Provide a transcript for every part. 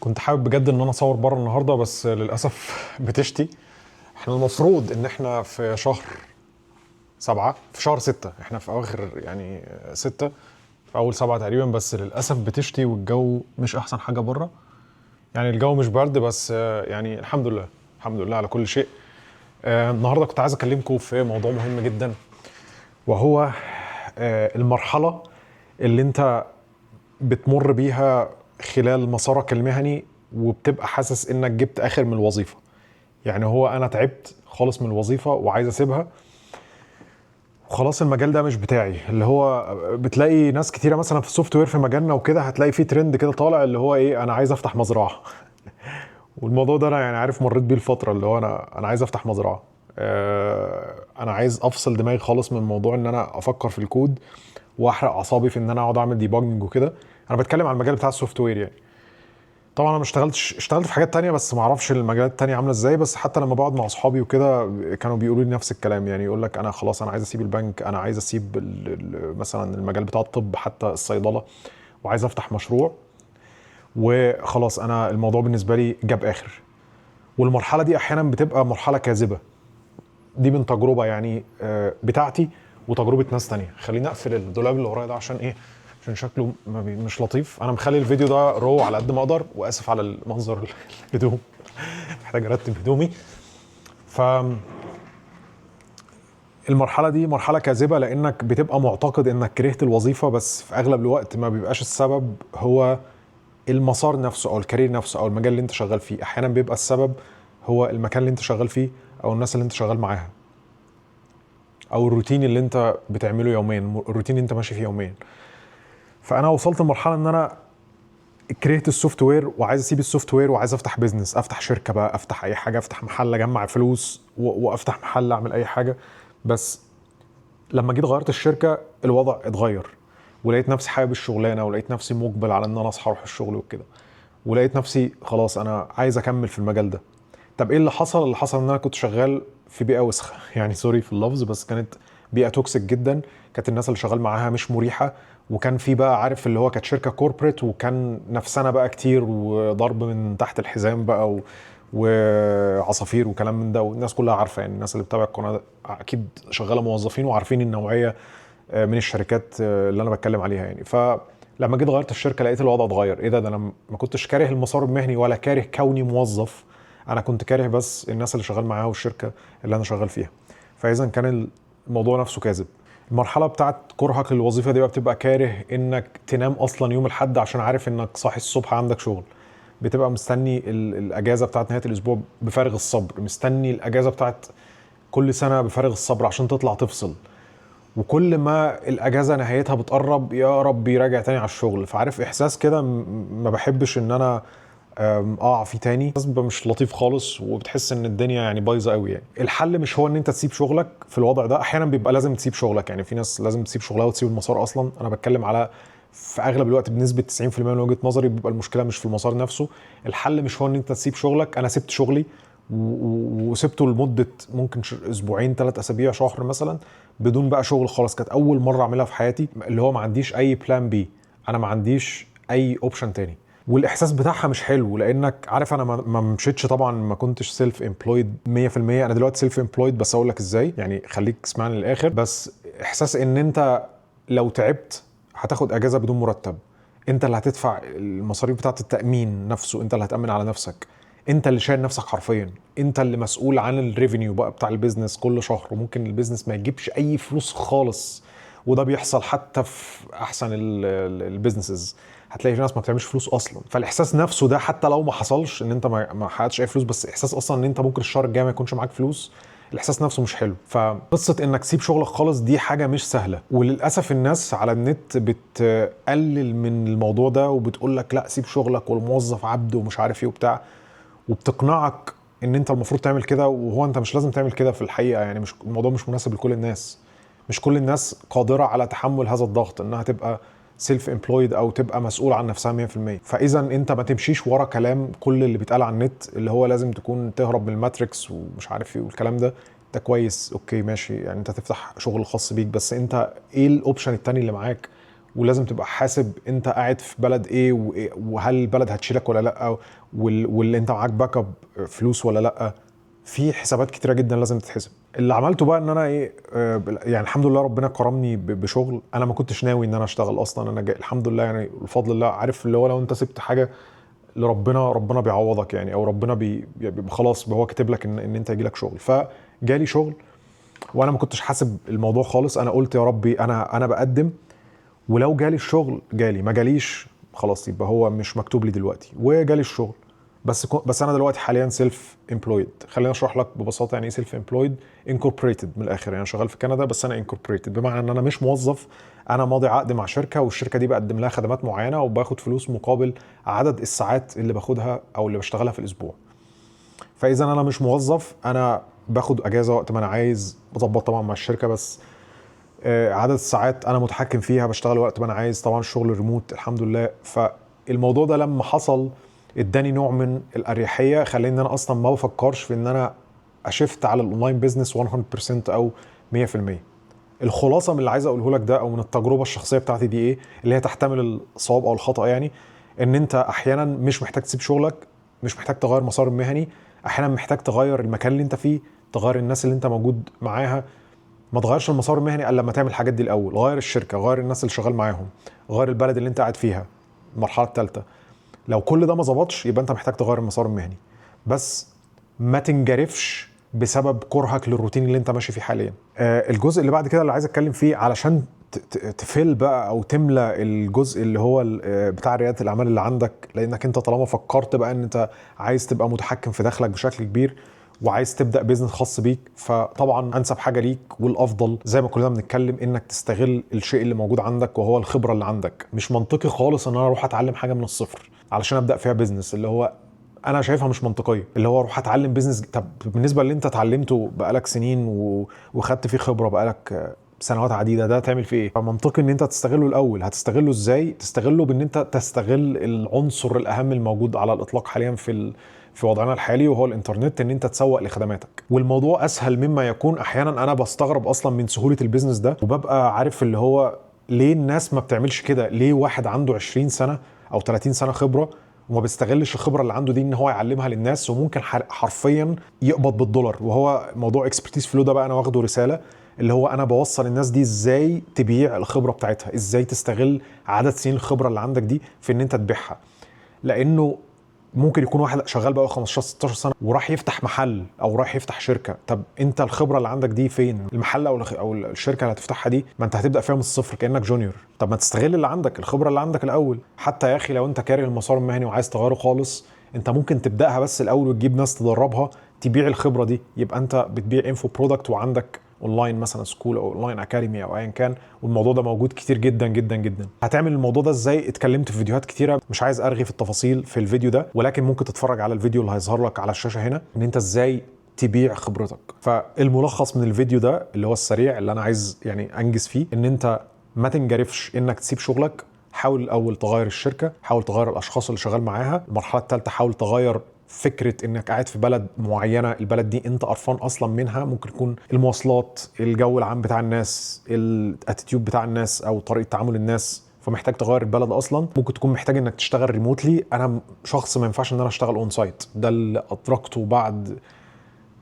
كنت حابب بجد ان انا اصور بره النهارده، بس للاسف بتشتي. احنا المفروض ان احنا في شهر 7، في شهر 6، احنا في اواخر يعني 6، في اول 7 تقريبا، بس للاسف بتشتي والجو مش احسن حاجه بره. يعني الجو مش برد بس يعني الحمد لله، الحمد لله على كل شيء. النهارده كنت عايز اكلمكم في موضوع مهم جدا، وهو المرحله اللي انت بتمر بيها خلال مسارك المهني، وبتبقى حاسس انك جبت اخر من الوظيفه. يعني هو انا تعبت خالص من الوظيفه وعايز اسيبها، وخلاص المجال ده مش بتاعي. اللي هو بتلاقي ناس كتيره مثلا في السوفت وير في مجالنا وكده، هتلاقي في ترند كده طالع اللي هو ايه، انا عايز افتح مزرعه. والموضوع ده انا يعني عارف مريت بيه الفتره، اللي هو انا عايز افتح مزرعه. انا عايز افصل دماغي خالص من موضوع ان انا افكر في الكود واحرق اعصابي في ان انا اقعد اعمل ديباجنج وكده. انا بتكلم عن المجال بتاع السوفت وير يعني. طبعا انا ما اشتغلت في حاجات تانية، بس ما اعرفش المجالات التانية عامله ازاي. بس حتى لما بقعد مع اصحابي وكده كانوا بيقولوا لي نفس الكلام، يعني يقول لك انا خلاص انا عايز اسيب البنك، انا عايز اسيب مثلا المجال بتاع الطب، حتى الصيدله، وعايز افتح مشروع. وخلاص انا الموضوع بالنسبه لي جاب اخر. والمرحله دي احيانا بتبقى مرحله كاذبه. دي من تجربه يعني بتاعتي وتجربه ناس تانية. خليني اقفل الدولاب اللي ورايا ده عشان ايه؟ عشان شكله مش لطيف. انا مخلي الفيديو ده رو على قد ما اقدر، واسف على المنظر. الهدوم محتاج ارتب هدومي. ف المرحله دي مرحله كاذبه، لانك بتبقى معتقد انك كرهت الوظيفه، بس في اغلب الوقت ما بيبقاش السبب هو المسار نفسه او الكارير نفسه او المجال اللي انت شغال فيه. احيانا بيبقى السبب هو المكان اللي انت شغال فيه، او الناس اللي انت شغال معاها، او الروتين اللي انت بتعمله يوميا، الروتين اللي انت ماشي فيه يوميا. فانا وصلت لمرحله ان انا كرهت السوفت وير وعايز اسيب السوفت وير، وعايز افتح بيزنس، افتح شركه بقى، افتح اي حاجه، افتح محل اجمع فلوس وافتح محل اعمل اي حاجه. بس لما جيت غيرت الشركه الوضع اتغير، ولقيت نفسي حابب الشغلانه، ولقيت نفسي مقبل على ان انا اصحى اروح الشغل وكده، ولقيت نفسي خلاص انا عايز اكمل في المجال ده. طب ايه اللي حصل؟ اللي حصل ان انا كنت شغال في بيئه وسخه يعني سوري في اللفظ، بس كانت بيئه توكسيك جدا. كانت الناس اللي شغال معاها مش مريحه، وكان في بقى عارف اللي هو كانت شركه كوربريت، وكان نفسنا بقى كتير وضرب من تحت الحزام بقى وعصافير وكلام من ده. والناس كلها عارفه، يعني الناس اللي بتابع القناه اكيد شغاله موظفين وعارفين النوعيه من الشركات اللي انا بتكلم عليها يعني. فلما جيت غيرت الشركه لقيت الوضع اتغير. ايه ده انا ما كنتش كاره المسار المهني ولا كاره كوني موظف، انا كنت كاره بس الناس اللي شغال معاها والشركه اللي انا شغال فيها. فاذا كان الموضوع نفسه كاذب. المرحله بتاعت كرهك للوظيفه دي بقى بتبقى كاره انك تنام اصلا يوم الاحد عشان عارف انك صاحي الصبح عندك شغل. بتبقى مستني الاجازه بتاعت نهايه الاسبوع بفارغ الصبر، مستني الاجازه بتاعت كل سنه بفارغ الصبر عشان تطلع تفصل. وكل ما الاجازه نهايتها بتقرب يا رب يراجع تاني على الشغل. فعارف احساس كده ما بحبش ان انا اقع فيه تاني. احساس بيبقى مش لطيف خالص، وبتحس ان الدنيا يعني بايظه قوي يعني. الحل مش هو ان انت تسيب شغلك في الوضع ده، احيانا بيبقى لازم تسيب شغلك. يعني في ناس لازم تسيب شغلها وتسيب المسار اصلا. انا بتكلم على في اغلب الوقت بنسبه 90% من وجهه نظري بيبقى المشكله مش في المسار نفسه. الحل مش هو ان انت تسيب شغلك. انا سبت شغلي وسبته لمده ممكن اسبوعين، 3 اسابيع، شهر مثلا، بدون بقى شغل خالص. كانت اول مره اعملها في حياتي، اللي هو ما عنديش اي بلان بي، انا ما عنديش اي اوبشن تاني. والاحساس بتاعها مش حلو، لانك عارف انا ما مشيتش طبعا، ما كنتش سيلف امبلويد 100%. انا دلوقتي سيلف امبلويد، بس اقول لك ازاي يعني، خليك اسمعني للاخر. بس احساس ان انت لو تعبت هتاخد اجازه بدون مرتب، انت اللي هتدفع المصاريف بتاعه التامين نفسه، انت اللي هتامن على نفسك، انت اللي شايل نفسك حرفيا، انت اللي مسؤول عن الريفينيو بقى بتاع البيزنس كل شهر. وممكن البيزنس ما يجيبش اي فلوس خالص، وده بيحصل حتى في احسن البيزنسز. هتلاقي في ناس ما بتعملش فلوس اصلا. فالاحساس نفسه ده حتى لو ما حصلش ان انت ما حققتش اي فلوس، بس احساس اصلا ان انت ممكن الشهر الجاي ما يكونش معاك فلوس، الاحساس نفسه مش حلو. فقصه انك تسيب شغلك خالص دي حاجه مش سهله. وللاسف الناس على النت بتقلل من الموضوع ده، وبتقول لك لا سيب شغلك والموظف عبد ومش عارف ايه وبتاع، وبتقنعك ان انت المفروض تعمل كده. وهو انت مش لازم تعمل كده في الحقيقه يعني. مش الموضوع مش مناسب لكل الناس. مش كل الناس قادره على تحمل هذا الضغط، انها تبقى سيلف امبلويد او تبقى مسؤول عن نفسها 100%. فاذا انت ما تمشيش ورا كلام كل اللي بيتقال على النت، اللي هو لازم تكون تهرب من الماتريكس ومش عارف ايه والكلام ده. ده كويس، اوكي ماشي، يعني انت تفتح شغل خاص بيك، بس انت ايه الاوبشن التاني اللي معاك؟ ولازم تبقى حاسب انت قاعد في بلد ايه وهل البلد هتشيلك ولا لا، واللي انت معاك باك اب فلوس ولا لا. في حسابات كتيره جدا لازم تتحسب. اللي عملته بقى ان انا ايه، يعني الحمد لله ربنا كرمني بشغل انا ما كنتش ناوي ان انا اشتغل اصلا. انا جاي الحمد لله يعني بفضل الله. عارف اللي هو لو انت سبت حاجه لربنا، ربنا بيعوضك يعني، او ربنا خلاص هو كاتب لك ان انت يجي لك شغل. فجالي شغل وانا ما كنتش حاسب الموضوع خالص. انا قلت يا ربي انا بقدم، ولو جالي الشغل جالي، ما جاليش خلاص يبقى هو مش مكتوب لي دلوقتي. وجالي الشغل. بس انا دلوقتي حاليا سيلف امبلويد. خليني اشرح لك ببساطه يعني ايه سيلف امبلويد. انكوربريتد من الاخر، يعني شغال في كندا بس انا انكوربريتد، بمعنى ان انا مش موظف. انا ماضي عقد مع شركه، والشركه دي بقدم لها خدمات معينه وباخد فلوس مقابل عدد الساعات اللي باخدها او اللي بشتغلها في الاسبوع. فاذا انا مش موظف، انا باخد اجازه وقت ما انا عايز، بظبط طبعا مع الشركه، بس عدد الساعات انا متحكم فيها، بشتغل وقت ما انا عايز. طبعا الشغل ريموت الحمد لله. فالموضوع ده لما حصل اداني نوع من الاريحيه، خلاني ان انا اصلا ما بفكرش في ان انا اشفت على الاونلاين بيزنس 100% او 100%. الخلاصه من اللي عايز اقوله لك ده، او من التجربه الشخصيه بتاعتي دي، ايه اللي هي تحتمل الصواب او الخطا يعني. ان انت احيانا مش محتاج تسيب شغلك، مش محتاج تغير مسار المهني، احيانا محتاج تغير المكان اللي انت فيه، تغير الناس اللي انت موجود معاها. ما تغيرش المسار المهني الا لما تعمل الحاجات دي الاول. غير الشركه، غير الناس اللي شغال معاهم، غير البلد اللي انت قاعد فيها. المرحله الثالثه، لو كل ده ما ظبطش يبقى انت محتاج تغير المسار المهني. بس ما تنجرفش بسبب كرهك للروتين اللي انت ماشي فيه حاليا. الجزء اللي بعد كده اللي عايز اتكلم فيه علشان تفل بقى او تملى الجزء اللي هو بتاع رياده الاعمال اللي عندك، لانك انت طالما فكرت بقى ان انت عايز تبقى متحكم في دخلك بشكل كبير وعايز تبدا بيزنس خاص بيك، فطبعا انسب حاجه ليك والافضل زي ما كلنا بنتكلم انك تستغل الشيء اللي موجود عندك وهو الخبره اللي عندك. مش منطقي خالص ان انا اروح اتعلم حاجه من الصفر علشان ابدا فيها بيزنس، اللي هو انا شايفها مش منطقيه. اللي هو اروح اتعلم بيزنس، طب بالنسبه اللي انت اتعلمته بقالك سنين وخدت فيه خبره بقالك سنوات عديده، ده تعمل فيه ايه؟ فمنطقي ان انت تستغله الاول. هتستغله ازاي؟ تستغله بان انت تستغل العنصر الاهم الموجود على الاطلاق حاليا في وضعنا الحالي، وهو الانترنت، ان انت تسوق لخدماتك. والموضوع اسهل مما يكون. احيانا انا بستغرب اصلا من سهوله البيزنس ده، وببقى عارف اللي هو ليه الناس ما بتعملش كده. ليه واحد عنده 20 سنه او 30 سنه خبره وما بيستغلش الخبره اللي عنده دي ان هو يعلمها للناس، وممكن حرفيا يقبض بالدولار؟ وهو موضوع اكسبرتيز فلو ده بقى انا واخده رساله، اللي هو انا بوصل الناس دي ازاي تبيع الخبره بتاعتها، ازاي تستغل عدد سنين الخبره اللي عندك دي في ان انت تبيعها. لانه ممكن يكون واحد شغال بقى 15 16 سنه وراح يفتح محل او راح يفتح شركه. طب انت الخبره اللي عندك دي فين؟ المحل او الشركه اللي هتفتحها دي، ما انت هتبدا فيها من الصفر كانك جونيور. طب ما تستغل اللي عندك، الخبره اللي عندك الاول. حتى يا اخي لو انت كاره المسار المهني وعايز تغيره خالص، انت ممكن تبداها بس الاول وتجيب ناس تدربها تبيع الخبره دي. يبقى انت بتبيع انفو برودكت وعندك اونلاين مثلا سكول او اونلاين اكاديمي او ايا كان، والموضوع ده موجود كتير جدا جدا جدا. هتعمل الموضوع ده ازاي؟ اتكلمت في فيديوهات كتيره، مش عايز ارغي في التفاصيل في الفيديو ده، ولكن ممكن تتفرج على الفيديو اللي هيظهر لك على الشاشه هنا، ان انت ازاي تبيع خبرتك. فالملخص من الفيديو ده اللي هو السريع اللي انا عايز يعني انجز فيه، ان انت ما تنجرفش انك تسيب شغلك. حاول الاول تغير الشركه، حاول تغير الاشخاص اللي شغال معاها. المرحله الثالثه حاول تغير فكره انك قاعد في بلد معينه، البلد دي انت قرفان اصلا منها. ممكن يكون المواصلات، الجو العام بتاع الناس، الاتيتيود بتاع الناس او طريقه تعامل الناس، فمحتاج تغير البلد اصلا. ممكن تكون محتاج انك تشتغل ريموتلي. انا شخص ما ينفعش ان انا اشتغل اون سايت، ده اللي ادركته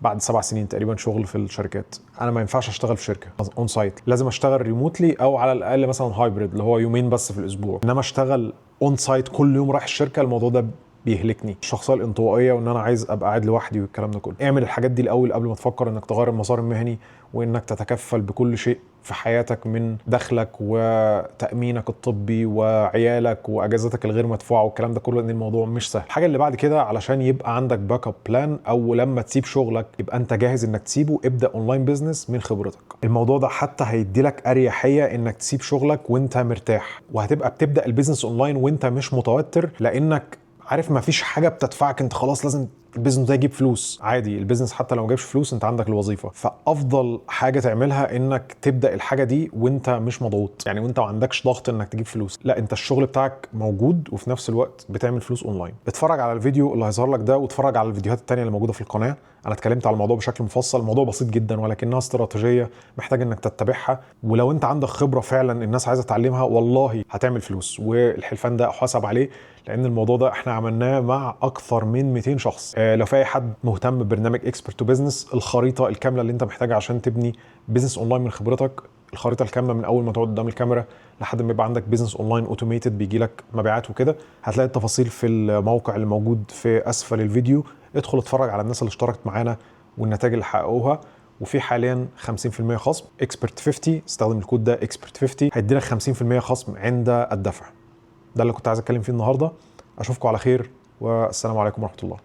بعد 7 سنين تقريبا شغل في الشركات. انا ما ينفعش اشتغل في شركه اون سايت، لازم اشتغل ريموتلي او على الاقل مثلا هايبريد اللي هو يومين بس في الاسبوع. انما اشتغل اون سايت كل يوم رايح الشركه، الموضوع ده بيهلكني. الشخصيه الانطوائيه وان انا عايز ابقى قاعد لوحدي والكلام ده كله. اعمل الحاجات دي الاول قبل ما تفكر انك تغير المسار المهني وانك تتكفل بكل شيء في حياتك من دخلك وتامينك الطبي وعيالك واجازتك الغير مدفوعه والكلام ده كله، لان الموضوع مش سهل. الحاجه اللي بعد كده علشان يبقى عندك باك اب بلان، او لما تسيب شغلك يبقى انت جاهز انك تسيبه، ابدا اونلاين بيزنس من خبرتك. الموضوع ده حتى هيدي لك اريحيه انك تسيب شغلك وانت مرتاح، وهتبقى بتبدا البيزنس اونلاين وانت مش متوتر، لانك عارف ما فيش حاجه بتدفعك انت خلاص لازم البيزنس ده يجيب فلوس عادي، البيزنس حتى لو ما جابش فلوس انت عندك الوظيفه. فافضل حاجه تعملها انك تبدا الحاجه دي وانت مش مضغوط، يعني وانت ما عندكش ضغط انك تجيب فلوس، لا انت الشغل بتاعك موجود وفي نفس الوقت بتعمل فلوس اونلاين. اتفرج على الفيديو اللي هيظهر لك ده واتفرج على الفيديوهات التانية اللي موجوده في القناه. انا اتكلمت على الموضوع بشكل مفصل، الموضوع بسيط جدا ولكنها استراتيجيه محتاج انك تتبعها، ولو انت عندك خبره فعلا الناس عايزه تعلمها والله هتعمل فلوس. والحلفان ده احاسب عليه لان الموضوع ده احنا عملناه مع اكثر من 200 شخص. لو في اي حد مهتم ببرنامج اكسبرت تو بزنس، الخريطه الكامله اللي انت محتاجها عشان تبني بزنس اونلاين من خبرتك، الخريطه الكامله من اول ما تقعد قدام الكاميرا لحد ما يبقى عندك بزنس اونلاين اوتوميتد بيجي لك مبيعات وكده، هتلاقي التفاصيل في الموقع اللي موجود في اسفل الفيديو. ادخل اتفرج على الناس اللي اشتركت معانا والنتائج اللي حققوها. وفي حاليا 50% خصم اكسبرت 50، استخدم الكود ده اكسبرت 50 هيدي لك 50% خصم عند الدفع. ده اللي كنت عايز اتكلم فيه النهارده. اشوفكم على خير والسلام عليكم ورحمه الله.